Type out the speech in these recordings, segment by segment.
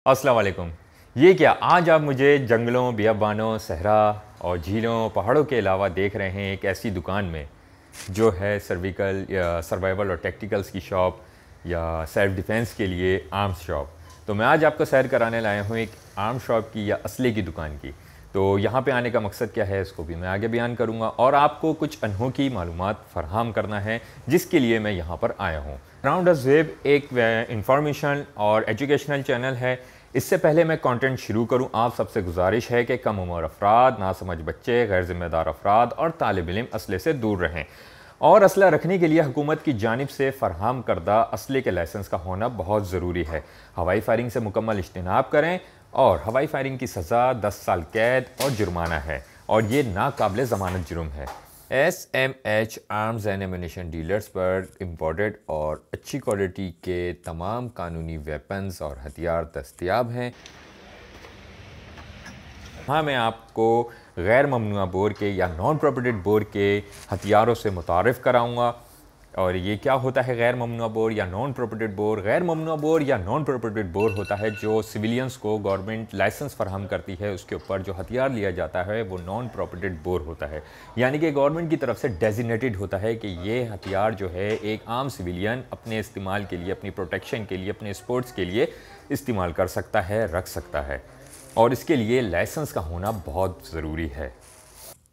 अस्सलाम वालेकुम। ये क्या आज आप मुझे जंगलों, बियाबानों, सहरा और झीलों, पहाड़ों के अलावा देख रहे हैं एक ऐसी दुकान में जो है सर्विकल या सर्वाइवल और टैक्टिकल्स की शॉप या सेल्फ डिफेंस के लिए आर्म्स शॉप। तो मैं आज आपको सैर कराने लाया हूँ एक आर्म्स शॉप की या असले की दुकान की। तो यहाँ पे आने का मकसद क्या है इसको भी मैं आगे बयान करूँगा और आपको कुछ अनोखी मालूमात फराहम करना है जिसके लिए मैं यहाँ पर आया हूँ। अराउंड अस वेब एक इंफॉर्मेशन और एजुकेशनल चैनल है। इससे पहले मैं कंटेंट शुरू करूं, आप सबसे गुजारिश है कि कम उम्र अफराद, नासमझ बच्चे, गैर ज़िम्मेदार अफराद और तालिब इल्म असले से दूर रहें। और असला रखने के लिए हुकूमत की जानिब से फ़रहम करदा असले के लाइसेंस का होना बहुत ज़रूरी है। हवाई फायरिंग से मुकम्मल इज्तनाब करें और हवाई फायरिंग की सज़ा 10 साल कैद और जुर्माना है और ये नाकाबिल ज़मानत जुर्म है। SMH arms and ammunition dealers पर इम्पोर्टेड और अच्छी क्वालिटी के तमाम कानूनी वेपन्स और हथियार दस्तयाब हैं। हाँ, मैं आपको गैर ममनुआ बोर के या नॉन प्रोहिबिटेड बोर के हथियारों से मुतारिफ़ कराऊंगा। और ये क्या होता है गैर ममनुआ बोर या नॉन प्रोहिबिटेड बोर? गैर ममनुआ बोर या नॉन प्रोहिबिटेड बोर होता है जो सिविलियंस को गवर्नमेंट लाइसेंस फराहम करती है, उसके ऊपर जो हथियार लिया जाता है वो नॉन प्रोहिबिटेड बोर होता है। यानी कि गवर्नमेंट की तरफ से डेजिग्नेटेड होता है कि ये हथियार जो है एक आम सिविलियन अपने इस्तेमाल के लिए, अपनी प्रोटेक्शन के लिए, अपने स्पोर्ट्स के लिए इस्तेमाल कर सकता है, रख सकता है और इसके लिए लाइसेंस का होना बहुत ज़रूरी है।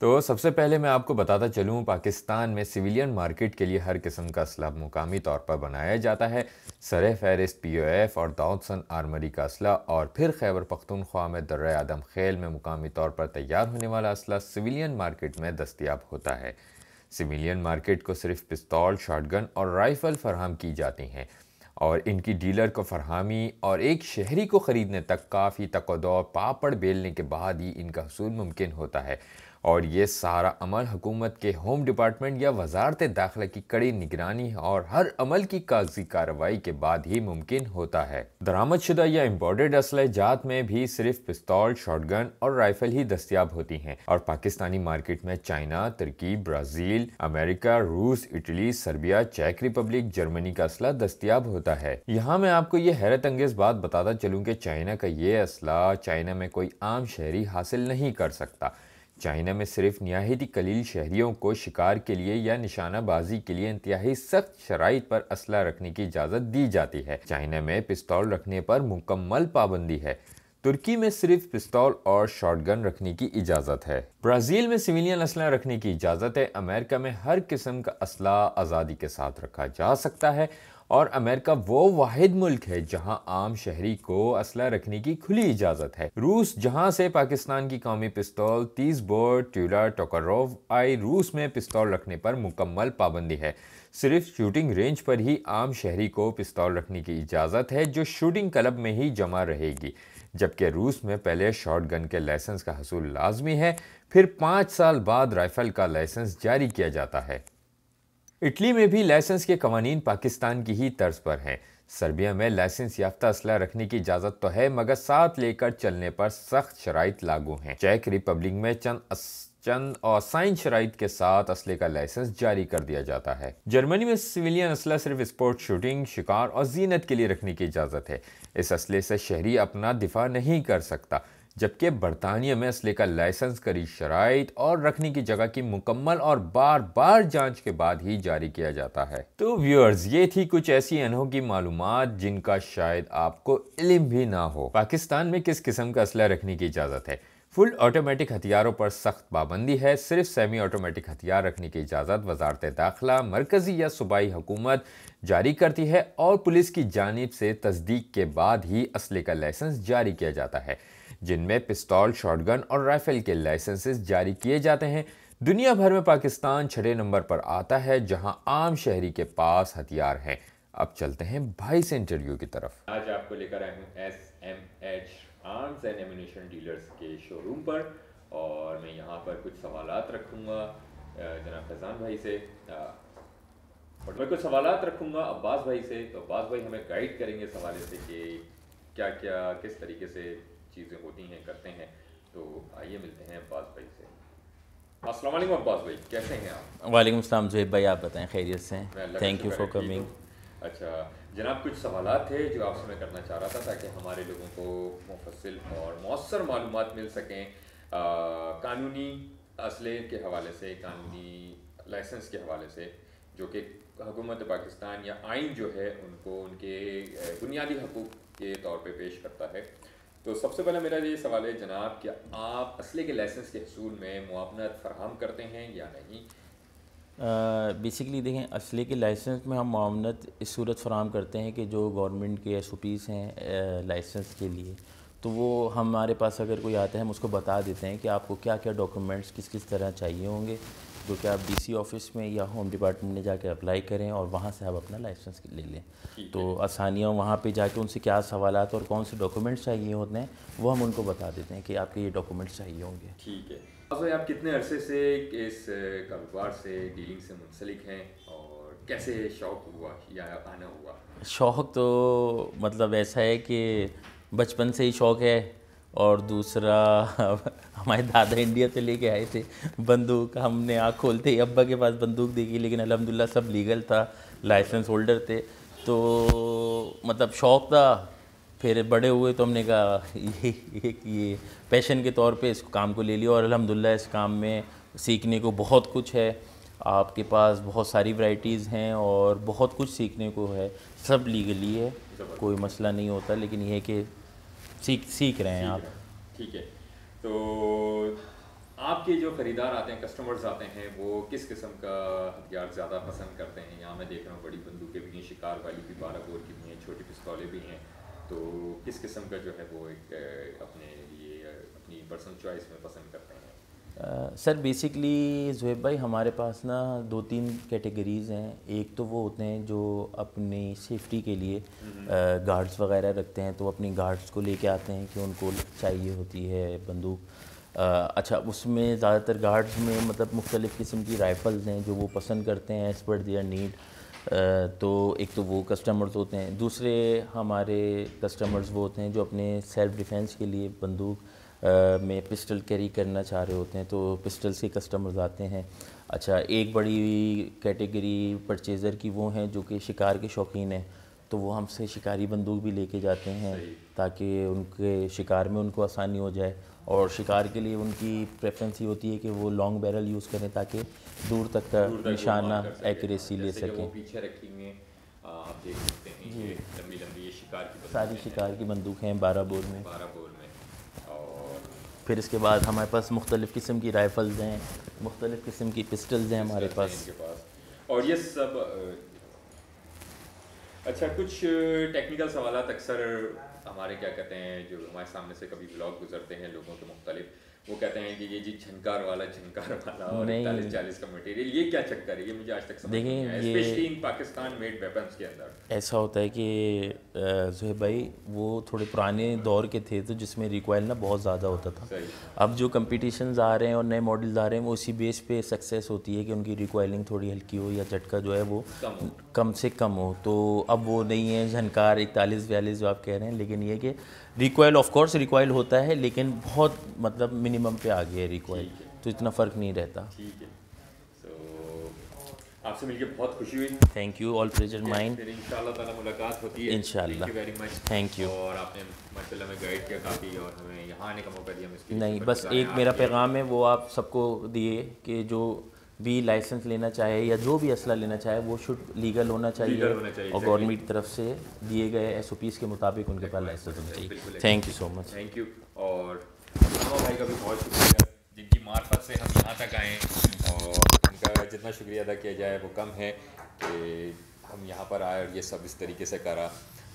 तो सबसे पहले मैं आपको बताता चलूँ, पाकिस्तान में सिविलियन मार्केट के लिए हर किस्म का असला मुकामी तौर पर बनाया जाता है। सर फहरिस्त POF और दाऊदसन आर्मरी का असला और फिर खैबर पख्तूनख्वा में दर्रे आदम खेल में मुकामी तौर पर तैयार होने वाला असला सिविलियन मार्केट में दस्तयाब होता है। सिविलियन मार्केट को सिर्फ पिस्तौल, शॉटगन और राइफ़ल फराहम की जाती हैं और इनकी डीलर को फरहमी और एक शहरी को ख़रीदने तक काफ़ी तकदो पापड़ बेलने के बाद ही इनका हसूल मुमकिन होता है। और ये सारा अमल हुकूमत के होम डिपार्टमेंट या वजारत दाखिला की कड़ी निगरानी और हर अमल की कागजी कार्रवाई के बाद ही मुमकिन होता है। दरामद शुदा या इम्पोर्टेड असले जात में भी सिर्फ पिस्तौल, शॉटगन और राइफल ही दस्तयाब होती हैं और पाकिस्तानी मार्केट में चाइना, तुर्की, ब्राज़ील, अमेरिका, रूस, इटली, सर्बिया, चेक रिपब्लिक, जर्मनी का असला दस्तयाब होता है। यहाँ मैं आपको ये हैरत अंगेज़ बात बताता चलूँ कि चाइना का ये असला चाइना में कोई आम शहरी हासिल नहीं कर सकता। चाइना में सिर्फ निहायती कलील शहरियों को शिकार के लिए या निशानाबाजी के लिए इंतहाई सख्त शराइत पर असला रखने की इजाज़त दी जाती है। चाइना में पिस्तौल रखने पर मुकम्मल पाबंदी है। तुर्की में सिर्फ पिस्तौल और शॉटगन रखने की इजाज़त है। ब्राज़ील में सिविलियन असला रखने की इजाज़त है। अमेरिका में हर किस्म का असला आज़ादी के साथ रखा जा सकता है और अमेरिका वो वाहिद मुल्क है जहां आम शहरी को असला रखने की खुली इजाज़त है। रूस, जहां से पाकिस्तान की कौमी पिस्तौल 30 बोर ट्यूला टोकारोव आई, रूस में पिस्तौल रखने पर मुकम्मल पाबंदी है। सिर्फ शूटिंग रेंज पर ही आम शहरी को पिस्तौल रखने की इजाज़त है जो शूटिंग क्लब में ही जमा रहेगी, जबकि रूस में पहले शॉटगन के लाइसेंस का हसूल लाजमी है, फिर 5 साल बाद राइफल का लाइसेंस जारी किया जाता है। इटली में भी लाइसेंस के कवानीन पाकिस्तान की ही तर्ज पर हैं। सर्बिया में लाइसेंस याफ्ता असला रखने की इजाज़त तो है मगर साथ लेकर चलने पर सख्त शराइत लागू हैं। चेक रिपब्लिक में चंद और साइन शराइत के साथ असले का लाइसेंस जारी कर दिया जाता है। जर्मनी में सिविलियन असला सिर्फ स्पोर्ट, शूटिंग, शिकार और जीनत के लिए रखने की इजाज़त है। इस असले से शहरी अपना दिफा नहीं कर सकता, जबकि बरतानिया में असले का लाइसेंस कड़ी शराइत और रखने की जगह की मुकम्मल और बार बार जांच के बाद ही जारी किया जाता है। तो व्यूअर्स, ये थी कुछ ऐसी अनोखी मालूमात जिनका शायद आपको इल्म भी ना हो। पाकिस्तान में किस किस्म का असला रखने की इजाज़त है? फुल ऑटोमेटिक हथियारों पर सख्त पाबंदी है। सिर्फ सेमी ऑटोमेटिक हथियार रखने की इजाज़त वजारत दाखिला, मरकजी या सूबाई हुकूमत जारी करती है और पुलिस की जानिब से तस्दीक के बाद ही असले का लाइसेंस जारी किया जाता है, जिनमें पिस्तौल, शॉटगन और राइफल के लाइसेंसेस जारी किए जाते हैं। दुनिया भर में पाकिस्तान 6 नंबर पर आता है जहां आम शहरी के पास हथियार हैं। अब चलते हैं भाई से इंटरव्यू की तरफ। आज आपको लेकर आए हूँ SMH arms and ammunition dealers के शोरूम पर और मैं यहाँ पर कुछ सवालात रखूँगा जनाब फैज़ान भाई से और मैं कुछ सवालात रखूँगा अब्बास भाई से। तो अब्बास भाई हमें गाइड करेंगे इस हवाले से कि क्या क्या किस तरीके से चीज़ें होती हैं, करते हैं। तो आइए मिलते हैं अब्बास भाई से। अस्सलाम वालेकुम अब्बास भाई, कैसे हैं आप? वालेकुम सलाम ज़ुहैब भाई, आप बताएं खैरियत से हैं? Thank you for coming. अच्छा, جناب کچھ سوالات تھے جو آپ سے میں کرنا چاہ رہا تھا تاکہ ہمارے لوگوں کو مفصل اور مؤثر معلومات مل سکیں قانونی اسلحے کے حوالے سے، قانونی لائسنس کے حوالے سے، جو کہ حکومت پاکستان یا آئین جو ہے ان کو ان کے بنیادی حقوق کے طور پہ پیش کرتا ہے۔ تو سب سے پہلے میرا یہ سوال ہے جناب کہ آپ اسلحے کے لائسنس کے حصول میں معاونت فراہم کرتے ہیں یا نہیں؟ بیسکلی دیکھیں، اسلحے کے لائسنس میں ہم معاونت اس صورت فراہم کرتے ہیں کہ جو گورنمنٹ کے ایس او پیز ہیں لائسنس کے لیے، تو وہ ہمارے پاس اگر کوئی آتا ہے ہم اس کو بتا دیتے ہیں کہ آپ کو کیا کیا ڈاکومنٹس کس کس طرح چاہیے ہوں گے، جو کہ آپ ڈی سی آفس میں یا ہوم ڈپارٹمنٹ میں جا کے اپلائی کریں اور وہاں سے آپ اپنا لائسنس لے لیں۔ تو آسانیاں وہاں پہ جا کے ان سے کیا سوالات اور کون سے ڈاکومنٹس چاہیے ہوتے ہیں وہ ہم ان کو بتا دیتے ہیں کہ آپ کے یہ ڈاکومنٹس چاہیے ہوں گے۔ ٹھیک ہے۔ آپ کتنے عرصے سے اس کاروبار سے ڈیلنگ سے منسلک ہیں اور کیسے شوق ہوا یا آنا ہوا؟ شوق تو مطلب ایسا ہے کہ بچپن سے ہی شوق ہے، اور دوسرا ہمارے دادا انڈیا سے لے کے آئے تھے بندوق، ہم نے آنکھ کھولتے ہی ابا کے پاس بندوق دیکھی، لیکن الحمدللہ سب لیگل تھا، لائسنس ہولڈر تھے، تو مطلب شوق تھا۔ پھر بڑے ہوئے تو ہم نے کہا یہ پیشن کے طور پہ اس کام کو لے لیا، اور الحمدللہ اس کام میں سیکھنے کو بہت کچھ ہے۔ آپ کے پاس بہت ساری ورائٹیز ہیں اور بہت کچھ سیکھنے کو ہے، سب لیگلی ہے، کوئی مسئلہ نہیں ہوتا، لیکن یہ ہے کہ سیکھ رہے ہیں آپ۔ ٹھیک ہے۔ تو آپ کے جو خریدار آتے ہیں، کسٹمرز آتے ہیں، وہ کس قسم کا ہتھیار زیادہ پسند کرتے ہیں؟ یہاں میں دیکھ رہا ہوں بڑی بندوقیں بھی ہیں، شکار والی بھی 12 بور کی بھی ہیں، چھوٹی پستولیں بھی ہیں، تو کس قسم کا جو ہے وہ ایک اپنے لیے اپنی پرسنل چوائس میں پسند کرتے ہیں؟ سر بیسکلی زہیب بھائی ہمارے پاس نا 2-3 کیٹیگریز ہیں۔ ایک تو وہ ہوتے ہیں جو اپنی سیفٹی کے لیے گارڈز وغیرہ رکھتے ہیں، تو اپنی گارڈز کو لے کے آتے ہیں کہ ان کو چاہیے ہوتی ہے بندوق۔ اچھا، اس میں زیادہ تر گارڈز میں مطلب مختلف قسم کی رائفلز ہیں جو وہ پسند کرتے ہیں ایز پر دیئر نیڈ۔ تو ایک تو وہ کسٹمرز ہوتے ہیں، دوسرے ہمارے کسٹمرز وہ ہوتے ہیں جو اپنے سیلف ڈیفینس کے لیے بندوق میں پسٹل کیری کرنا چاہ رہے ہوتے ہیں، تو پسٹل سے کسٹمرز آتے ہیں۔ اچھا، ایک بڑی کیٹیگری پرچیزر کی وہ ہیں جو کہ شکار کے شوقین ہیں، تو وہ ہم سے شکاری بندوق بھی لے کے جاتے ہیں تاکہ ان کے شکار میں ان کو آسانی ہو جائے، اور شکار کے لیے ان کی پریفرنس یہ ہوتی ہے کہ وہ لانگ بیرل یوز کریں تاکہ دور تک کا نشانہ ایکوریسی لے سکیں۔ پیچھے رکھی ہوئی ہیں آپ دیکھ سکتے ہیں، یہ لمبی لمبی یہ شکار کی ساری شکار کی بندوق ہیں 12 بور میں۔ 12 بور میں۔ اور پھر اس کے بعد ہمارے پاس مختلف قسم کی رائفلز ہیں، مختلف قسم کی پسٹلز ہیں ہمارے پاس۔ اور یہ سب اچھا، کچھ ٹیکنیکل سوالات اکثر ہمارے کیا کہتے ہیں جو ہمارے سامنے سے کبھی بلاگ گزرتے ہیں لوگوں کے مختلف، وہ کہتے ہیں کہ یہ جی جھنکار والا اور 41-40 کا مٹیریل، یہ کیا چکر ہے؟ یہ مجھے آج تک سمجھ نہیں آیا، اسپیشلی ان پاکستان میڈ ویپنس کے اندر۔ ایسا ہوتا ہے کہ زہیب بھائی وہ تھوڑے پرانے دور کے تھے تو جس میں ریکوائل نا بہت زیادہ ہوتا تھا۔ اب جو کمپٹیشنز آ رہے ہیں اور نئے ماڈلز آ رہے ہیں وہ اسی بیس پہ سکسیس ہوتی ہے کہ ان کی ریکوائلنگ تھوڑی ہلکی ہو یا جھٹکا جو ہے وہ کم سے کم ہو، تو اب وہ نہیں ہے جھنکار 41-42 جو آپ کہہ رہے ہیں، لیکن یہ کہ ریکوائل آف کورس ریکوائل ہوتا ہے، لیکن بہت مطلب منیمم پہ آ گیا ہے ریکوائل، تو اتنا فرق نہیں رہتا۔ ٹھیک ہے، تو آپ سے مل کے بہت خوشی ہوئی۔ Thank you, all pleasure mine. پھر انشاءاللہ تعالیٰ ملاقات ہوتی ہے انشاءاللہ۔ Thank you very much. Thank you. اور آپ نے ماشاءاللہ میں گائیڈ کیا کافی، اور ہمیں یہاں آنے کا موقع دیا، ہم اس کے نہیں، بس ایک میرا پیغام ہے وہ آپ سب کو دیے کہ جو بھی لائسنس لینا چاہے یا جو بھی اسلحہ لینا چاہے وہ شوڈ لیگل ہونا چاہیے، اور گورنمنٹ کی طرف سے دیے گئے ایس او پیز کے مطابق ان کے پاس لائسنس ہونا چاہیے۔ Thank you so much. Thank you. اور علامہ بھائی کا بھی بہت شکریہ جن کی معرفت سے ہم یہاں تک آئے، اور ان کا جتنا شکریہ ادا کیا جائے وہ کم ہے کہ ہم یہاں پر آئے اور یہ سب اس طریقے سے کرا۔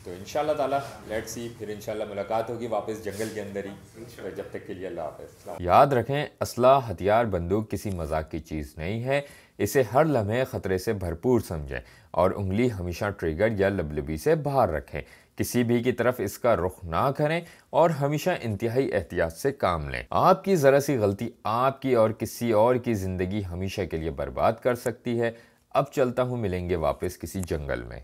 تو انشاءاللہ تعالیٰ لیٹ سی، پھر انشاءاللہ ملاقات ہوگی واپس جنگل کے اندر ہی، جب تک کے لیے اللہ حافظ۔ یاد رکھیں، اسلحہ، ہتھیار، بندوق کسی مذاق کی چیز نہیں ہے، اسے ہر لمحے خطرے سے بھرپور سمجھیں اور انگلی ہمیشہ ٹریگر یا لبلبی سے باہر رکھیں، کسی بھی کی طرف اس کا رخ نہ کریں اور ہمیشہ انتہائی احتیاط سے کام لیں۔ آپ کی ذرا سی غلطی آپ کی اور کسی اور کی زندگی ہمیشہ کے لیے برباد کر سکتی ہے۔ اب چلتا ہوں، ملیں گے واپس کسی جنگل میں۔